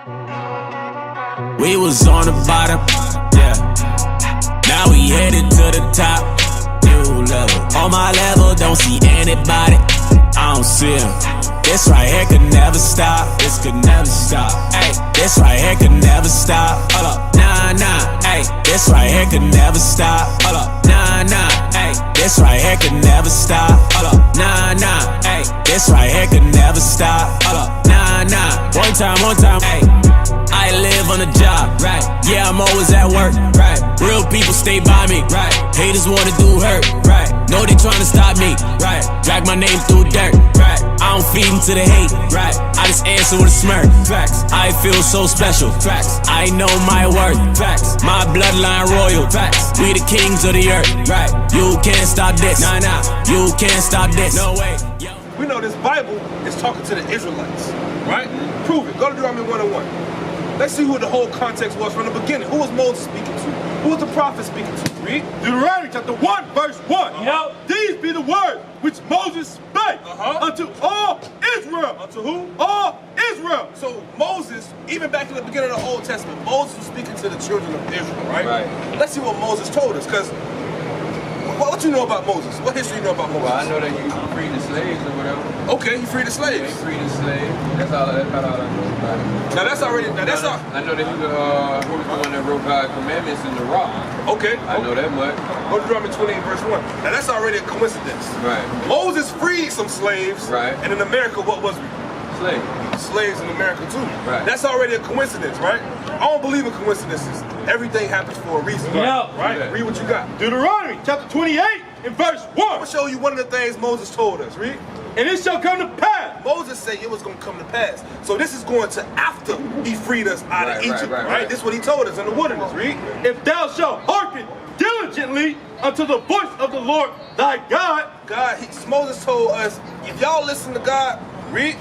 We was on the bottom, yeah. We was on the bottom, yeah. Now we headed to the top, new level. On my level, don't see anybody, I don't see them. This right here could never stop, this could never stop. Ay, this right here could never stop. Hold up, nah, nah. Ay, this right here could never stop. Hold up, nah, nah. Ay, this right here could never stop. Hold up, nah, nah. Ay, this right here could never stop. Hold up, nah, nah. One time, ay. I live on the job, right? Yeah, I'm always at work, right? Real people stay by me, right? Haters wanna do hurt, right? Know they tryna stop me, right? Drag my name through dirt, right? I don't feed into the hate, right? I just answer with a smirk, facts. I feel so special, facts. I know my worth, facts. My bloodline royal, facts. We the kings of the earth, right? You can't stop this, nah, nah. You can't stop this, no way. We know this Bible is talking to the Israelites, right? Prove it. Go to Deuteronomy 1:1. Let's see who the whole context was from the beginning. Who was Moses speaking to? Who was the prophet speaking to? Read. Deuteronomy chapter 1, verse 1. These be the words which Moses spake unto all Israel. Unto who? All Israel. So Moses, even back in the beginning of the Old Testament, Moses was speaking to the children of Israel, right? Let's see what Moses told us, because what you know about Moses? What history you know about Moses? Well, I know that you freed the slaves or whatever. Okay, he freed the slaves. He freed the slaves. That's all I know about it. Now that's already, I know that he was the one that wrote God's commandments in the rock. Okay. I know that much. Go to Deuteronomy 28, verse 1. Now that's already a coincidence. Right. Moses freed some slaves. Right. And in America, what was we? Slaves in America too. Right. That's already a coincidence, right? I don't believe in coincidences. Everything happens for a reason. Right? Read what you got. Deuteronomy chapter 28 and verse 1. I'm going to show you one of the things Moses told us. Read. And it shall come to pass. Moses said it was going to come to pass. So this is going to after he freed us out of Egypt, right? This is what he told us in the wilderness. Read. If thou shalt hearken diligently unto the voice of the Lord thy God. Moses told us, if y'all listen to God, read.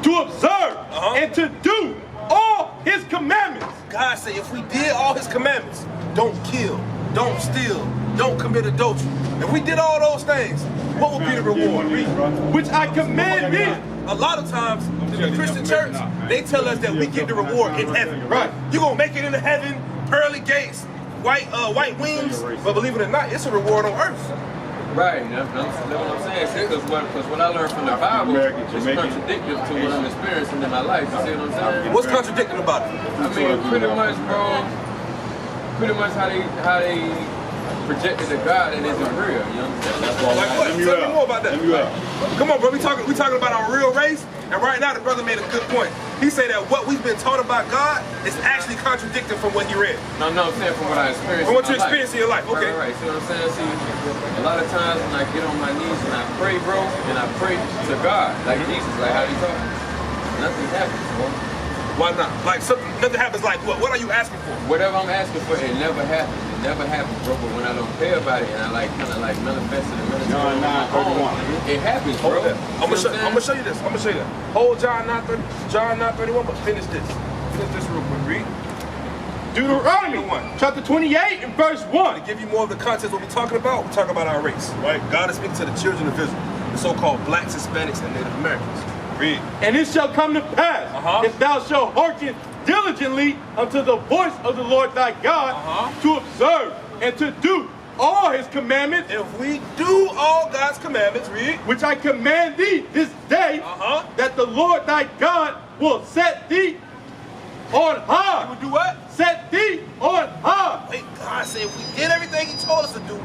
To observe and to do all his commandments. God said if we did all his commandments, don't kill, don't steal, don't commit adultery. If we did all those things, what would be the reward? Read. Which I command thee. A lot of times in the Christian church, they tell us that we get the reward in heaven. Right. You're going to make it into heaven, pearly gates, white wings, but believe it or not, it's a reward on earth. Right, that's what I'm saying. Because what I learned from the Bible is contradictory to what I'm experiencing in my life. You see what I'm saying? What's contradicting about it? I mean, pretty much, bro. Pretty much how they projected the God that isn't real. You understand? Like what? Tell me more about that. Come on, bro. We talking about our real race, and right now the brother made a good point. He said that what we've been taught about God is actually contradicting from what he read. No, I'm saying from what I experienced. From what you experienced in your life. Okay. Right. See what I'm saying? See, a lot of times when I get on my knees and I pray, bro, and I pray to God, like Jesus, like how he talking, nothing happens, bro. Why not? Like nothing happens. Like what? What are you asking for? Whatever I'm asking for, it never happens. It never happens, bro. But when I don't care about it and I kind of manifest it and meditate on my own, it happens, bro. I'm gonna show you this. I'm gonna show you that. Hold John 9:31, but finish this. Finish this real quick. Read. Deuteronomy chapter 28 and verse 1. To give you more of the context what we're talking about about our race, right? God is speaking to the children of Israel, the so-called blacks, Hispanics, and Native Americans. Read. And it shall come to pass, if thou shalt hearken diligently unto the voice of the Lord thy God, to observe and to do all his commandments. If we do all God's commandments, read. Which I command thee this day, that the Lord thy God will set thee on high. He will do what? Set thee on high. Wait, God said if we did everything he told us to do,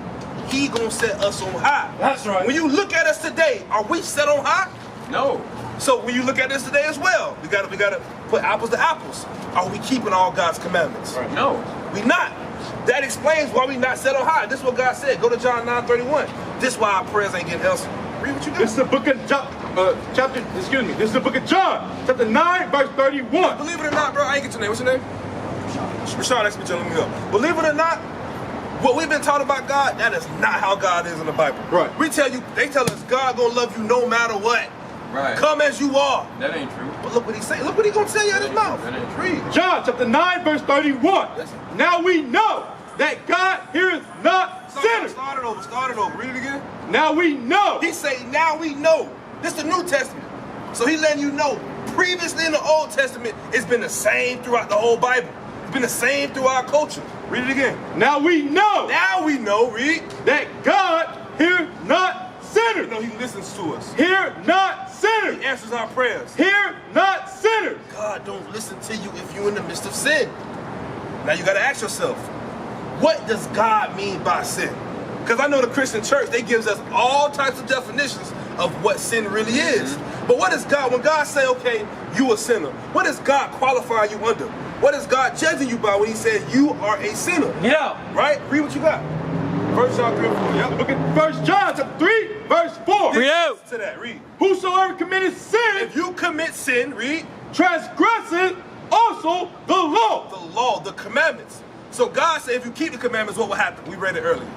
he gonna set us on high. That's right. When you look at us today, are we set on high? No. So when you look at this today as well, we gotta put apples to apples. Are we keeping all God's commandments? Right. No. We not. That explains why we not set on high. This is what God said. Go to John 9:31. This is why our prayers ain't getting answered. Read what you got. This is the book of John, This is the book of John, chapter 9, verse 31. Believe it or not, bro, I ain't get your name. What's your name? Rashad, asked me to let me go. Believe it or not, what we've been taught about God, that is not how God is in the Bible. Right. They tell us God gonna love you no matter what. Right. Come as you are. That ain't true. But look what he's saying. Look what he's gonna tell you out of his mouth. Read. John chapter 9, verse 31. Listen. Now we know that God heareth not sinners. Start it over. Read it again. Now we know. He say, now we know. This is the New Testament. So he letting you know, previously in the Old Testament, it's been the same throughout the whole Bible. It's been the same through our culture. Read it again. Now we know. Now we know, read. That God hears not sinners. You know he listens to us. Hear not sinners. He answers our prayers. Hear not sinners. God don't listen to you if you're in the midst of sin. Now you got to ask yourself, what does God mean by sin? Because I know the Christian church, they gives us all types of definitions of what sin really is. But what is God, when God say, okay, you a sinner, what does God qualify you under? What is God judging you by when he says you are a sinner? Yeah. Right? Read what you got. 1 John 3 and 4. Yep. Look at 1 John chapter 3, verse 4. Read out. To that, read. Whosoever committed sin, if you commit sin, read, transgresseth also the law. The law, the commandments. So God said if you keep the commandments, what will happen? We read it earlier.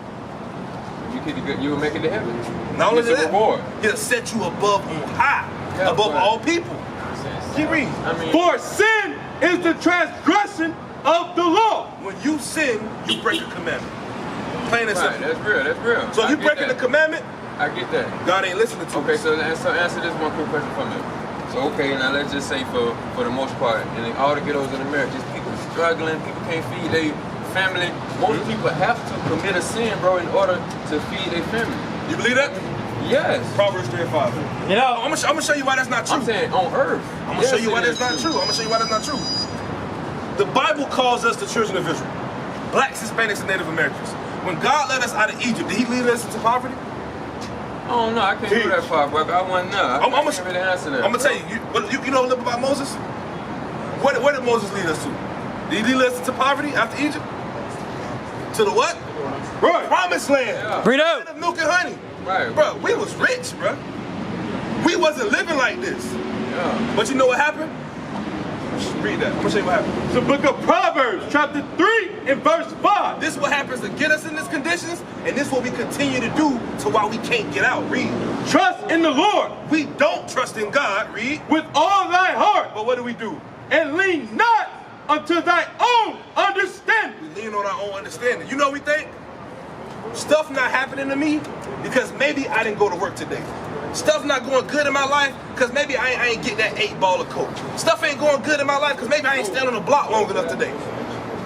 You will make it to heaven. Not only that, reward. He'll set you above on high, above all people. Keep reading. For sin is the transgression of the law. When you sin, you break a commandment. Plain and simple. That's real, that's real. So if you breaking the commandment, I get that. God ain't listening to you. Okay, so answer this one quick question for me. So okay, now let's just say for the most part, and all the ghettos in America, just people struggling, people can't feed their family. Most people have to commit a sin, bro, in order to feed their family. You believe that? Yes. Proverbs 3 and 5. You know, I'm gonna show you why that's not true. I'm saying on earth. I'm gonna show you why that's not true. I'm gonna show you why that's not true. The Bible calls us the children of Israel. Blacks, Hispanics, and Native Americans. When God led us out of Egypt, did he lead us into poverty? Oh no, I can't do that part, bro. I wasn't know. I can't really answer that. I'm gonna tell you, you know a little bit about Moses? Where did Moses lead us to? Did he lead us into poverty after Egypt? To the what? Right. Promised land. Yeah. Bring it Land of milk and honey. Right. Bro, we was rich, bro. We wasn't living like this. Yeah. But you know what happened? Read that. I'm gonna show you what happened. It's the book of Proverbs, chapter 3 and verse 5. This is what happens to get us in these conditions, and this is what we continue to do to why we can't get out. Read. Trust in the Lord. We don't trust in God. Read. With all thy heart. But what do? And lean not unto thy own understanding. We lean on our own understanding. You know what we think? Stuff not happening to me because maybe I didn't go to work today. Stuff not going good in my life because maybe I ain't getting that 8-ball of Coke. Stuff ain't going good in my life because maybe I ain't standing on the block long enough today.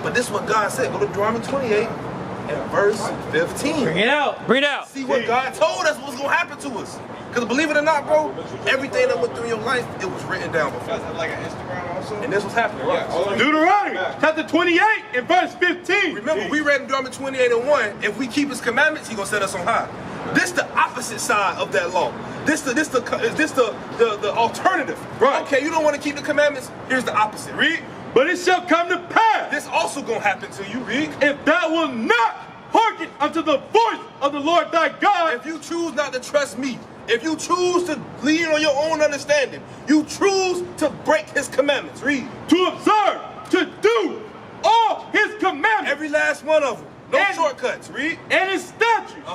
But this is what God said. Go to Deuteronomy 28 and verse 15. Bring it out. Bring it out. See what God told us was going to happen to us. Because believe it or not, bro, everything that went through in your life, it was written down before. Like an Instagram also? And this was happening, right? Deuteronomy chapter 28 and verse 15. Remember, we read in Deuteronomy 28 and 1, if we keep his commandments, he's going to set us on high. This the opposite side of that law. This the alternative. Right. Okay, you don't want to keep the commandments, here's the opposite. Read. But it shall come to pass. This also going to happen to you. Read. If thou wilt not hearken unto the voice of the Lord thy God. If you choose not to trust me, if you choose to lean on your own understanding, you choose to break his commandments. Read. To observe, to do all his commandments. Every last one of them. No And- shortcuts. Read. And his statutes,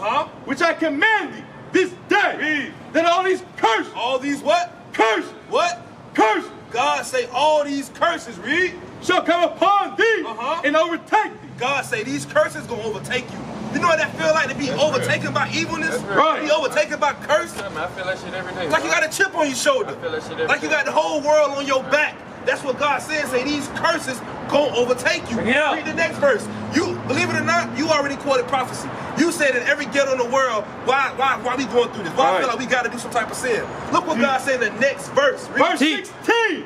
which I command thee this day. Read. That all these curses. All these what? Curses. What? Curses. God say all these curses. Read. Shall come upon thee and overtake thee. God say these curses gonna overtake you. You know what that feel like to be overtaken by evilness? Right. Be overtaken by curse? I feel that shit every day. Like you got a chip on your shoulder. I feel that shit every Like you day. got the whole world on your back. That's what God says. Say these curses gonna overtake you. Yeah. Read the next verse. You believe it or not, you already quoted prophecy. You said in every ghetto in the world, why we going through this? Why I feel like we gotta do some type of sin? Look what God said in the next verse. Read. Verse 16.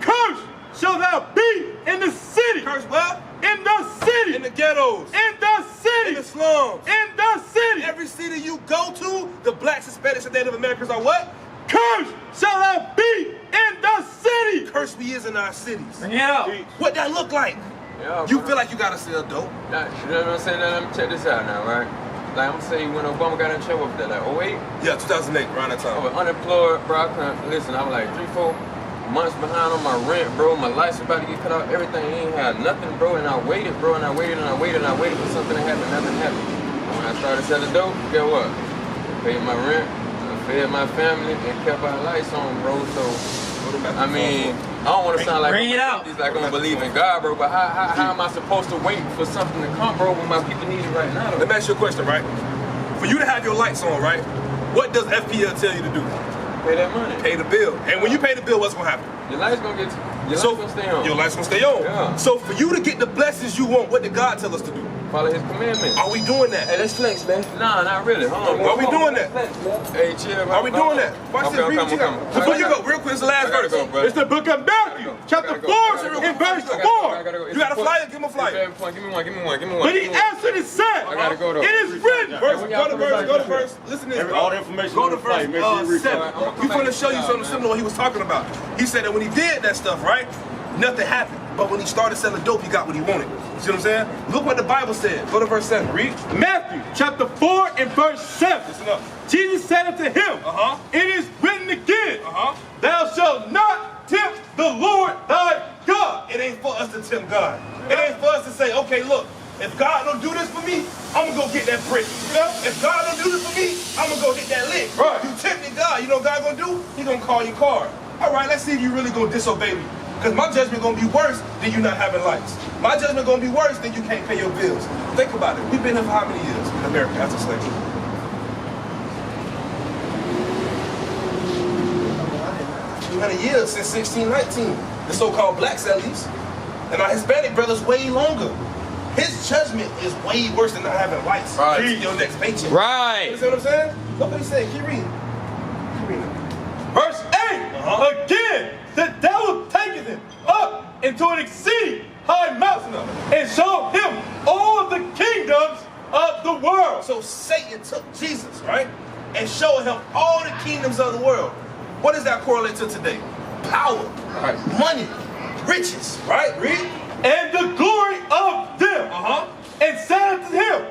Curse shall thou be in the city. Curse well? In the city. In the ghettos. In the city. In the slums. In the city. Every city you go to, the blacks, Hispanics, and Native Americans are what? Curse shall thou be in the city. Curse we is in our cities. Yeah. What that look like? Yeah, You bro. feel like you gotta sell dope. Nah, you know what I'm saying? Now, let me check this out now, right? Like I'm saying, when Obama got in trouble with that, like 08, Yeah, 2008, around that I time. was unemployed, bro. I couldn't listen. I was like 3-4 months behind on my rent, bro. My lights about to get cut off. Everything ain't had nothing, bro. And I waited, bro. And I waited and I waited and I waited for something to happen. Nothing happened. And when I started selling dope, guess what? I paid my rent, I fed my family, and kept our lights on, bro. So, I mean, I don't want to sound like Bring it out. he's like I don't believe in God, bro. But how am I supposed to wait for something to come, bro, when my people need it right now? Though? Let me ask you a question, right? For you to have your lights on, right? What does FPL tell you to do? pay that money. Pay the bill. And when you pay the bill, what's gonna happen? Your life's gonna get your life's gonna stay on. Your life's gonna stay on. Yeah. So for you to get the blessings you want, what did God tell us to do? Follow his commandments. Are we doing that? Hey, let's flex, man. Nah, not really. Hold on. Are we doing that? Hey, chill. Are we doing that? Watch this. Read what you got. Before you go, real quick, it's the last verse. It's the book of Matthew, chapter 4, and verse 4. You got a flyer? Give him a flyer. Give me one. But he answered and said, I gotta go though. it is written. Go to verse. Listen to this. All the information Go on to the flyer. verse Make sure you read 7. it. He's going to show you something similar to what he was talking about. He said that when he did that stuff, right, nothing happened. But when he started selling dope, he got what he wanted. You see what I'm saying? Look what the Bible said. Go to verse 7. Read. Matthew chapter 4 and verse 7. Listen up. Jesus said unto him, it is written again, thou shalt not tempt the Lord thy God. It ain't for us to tempt God. It ain't for us to say, okay, look, if God don't do this for me, I'm gonna go get that brick. You know? If God don't do this for me, I'm gonna go hit that lick. Right. You tempting God, you know what God gonna do? He gonna call your card. All right, let's see if you really gonna disobey me. Because my judgment gonna be worse than you not having lights. My judgment gonna be worse than you can't pay your bills. Think about it. We've been here for how many years in America after slavery? 200 years since 1619. The so-called blacks at least. And our Hispanic brothers way longer. His judgment is way worse than not having lights. Right. See your next paycheck. Right. You understand what I'm saying? Look what he said. Keep reading. Keep reading. Verse 8, again, the devil taketh him up into an exceeding high mountain and showed him all the kingdoms of the world. So Satan took Jesus, right? And showed him all the kingdoms of the world. What does that correlate to today? Power, money, riches, right? Read. And the glory of them. And said unto him,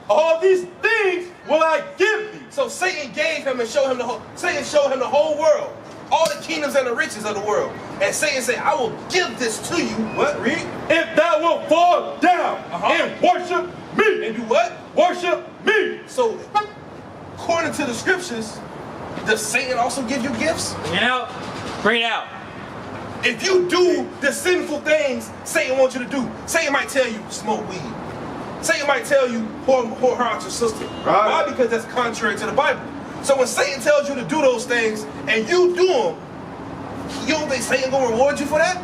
all these things will I give thee. So Satan gave him and showed him the whole, Satan showed him the whole world. All the kingdoms and the riches of the world. And Satan said, I will give this to you. What? Read. If thou wilt fall down and worship me. And do what? Worship me. So, according to the scriptures, does Satan also give you gifts? Bring it out. Bring it out. If you do the sinful things Satan wants you to do, Satan might tell you, smoke weed. Satan might tell you, whore her out your sister. Right. Why? Because that's contrary to the Bible. So when Satan tells you to do those things and you do them, you don't think Satan gonna reward you for that?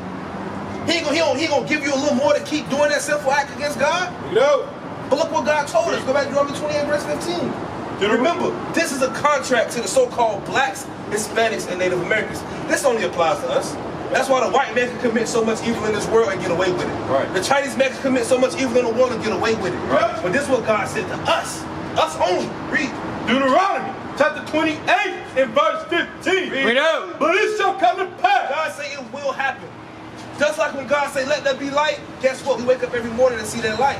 He gonna give you a little more to keep doing that sinful act against God? No. But look what God told us. Go back to Deuteronomy 28 verse 15. Remember, this is a contract to the so-called blacks, Hispanics, and Native Americans. This only applies to us. That's why the white man can commit so much evil in this world and get away with it. Right. The Chinese man can commit so much evil in the world and get away with it. Right. But this is what God said to us. Us only. Read. Deuteronomy chapter 28 and verse 15. Read out. But it shall come to pass. God say it will happen. Just like when God say let there be light, guess what? We wake up every morning and see that light.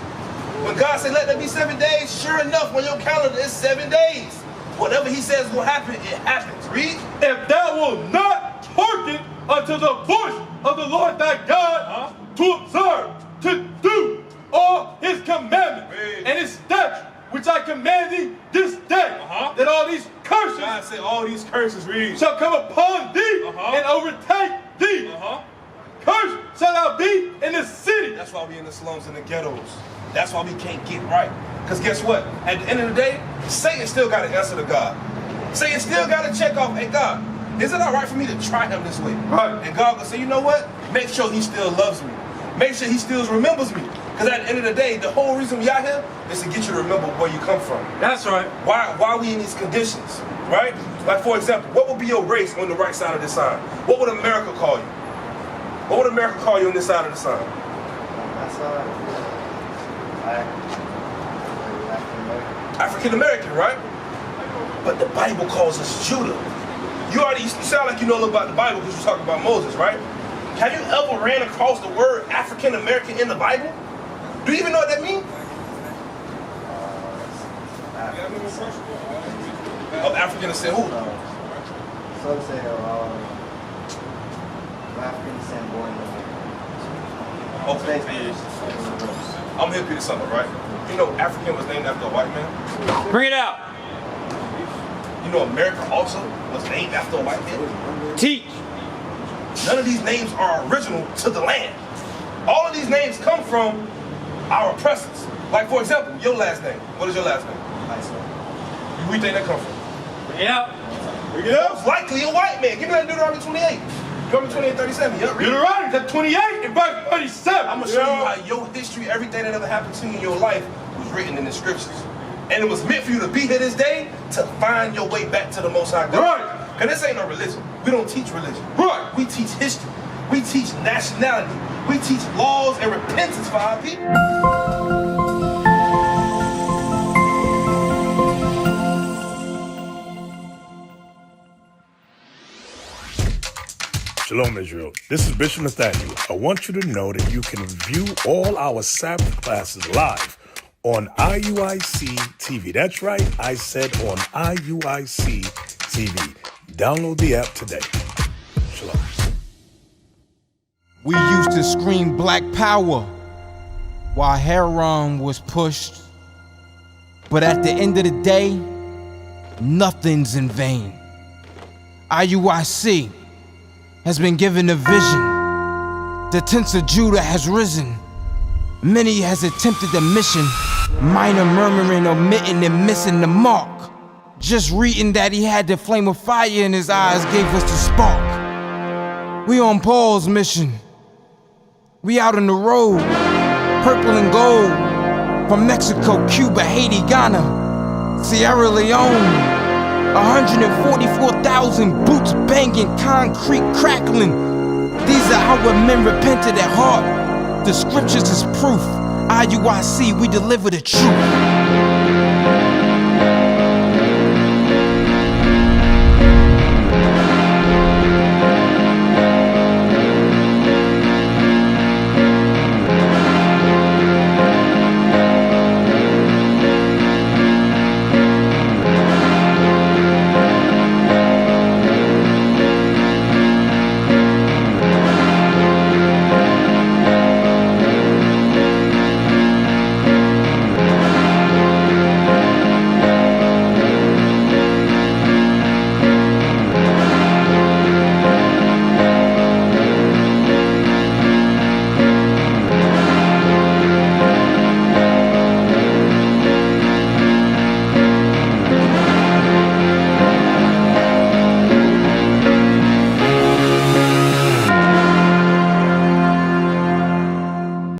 When God say let there be 7 days, sure enough, on your calendar it's 7 days. Whatever he says will happen, it happens. Read. If thou wilt not hearken unto the voice of the Lord thy God, to observe, to do all his commandments and his statutes, which I command thee this day, that all these curses God say all these curses, read. shall come upon thee and overtake thee. Cursed shall thou be in the city. That's why we in the slums and the ghettos. That's why we can't get right. Because guess what? At the end of the day, Satan still got to answer to God. Satan still got to check off, hey God, is it all right for me to try him this way? Right. And God will say, you know what? Make sure he still loves me. Make sure he still remembers me. Because at the end of the day, the whole reason we out here is to get you to remember where you come from. That's right. Why we in these conditions, right? Like for example, what would be your race on the right side of the sign? What would America call you? What would America call you on this side of the sign? African American, right? But the Bible calls us Judah. You sound like you know a little about the Bible because you talk about Moses, right? Have you ever ran across the word African American in the Bible? Do you even know what that means? Of African descent, who? So say African descent born in Okay. I'm here, Peter Summer, right? You know African was named after a white man? Bring it out. You know America also was named after a white man? Teach. None of these names are original to the land. All of these names come from our oppressors. Like for example, your last name. What is your last name? Where do you think that come from? Bring it out. Bring it up. Most likely a white man. Give me that Deuteronomy 28. Deuteronomy 28:37. Yup. Deuteronomy chapter 28 and verse 37. I'm gonna show you how your history, everything that ever happened to you in your life, was written in the scriptures. And it was meant for you to be here this day to find your way back to the Most High God. Right. Because this ain't no religion. We don't teach religion. Right. We teach history. We teach nationality. We teach laws and repentance for our people. Shalom, Israel. This is Bishop Nathaniel. I want you to know that you can view all our Sabbath classes live on IUIC TV. That's right, I said on IUIC TV. Download the app today. Shalom. We used to scream Black Power while Heron was pushed. But at the end of the day, nothing's in vain. IUIC has been given a vision. The tents of Judah has risen. Many has attempted the mission, minor murmuring, omitting, and missing the mark. Just reading that he had the flame of fire in his eyes gave us the spark. We on Paul's mission. We out on the road, purple and gold, from Mexico, Cuba, Haiti, Ghana, Sierra Leone. 144,000 boots banging, concrete crackling. These are our men repented at heart. The scriptures is proof. IUIC, we deliver the truth.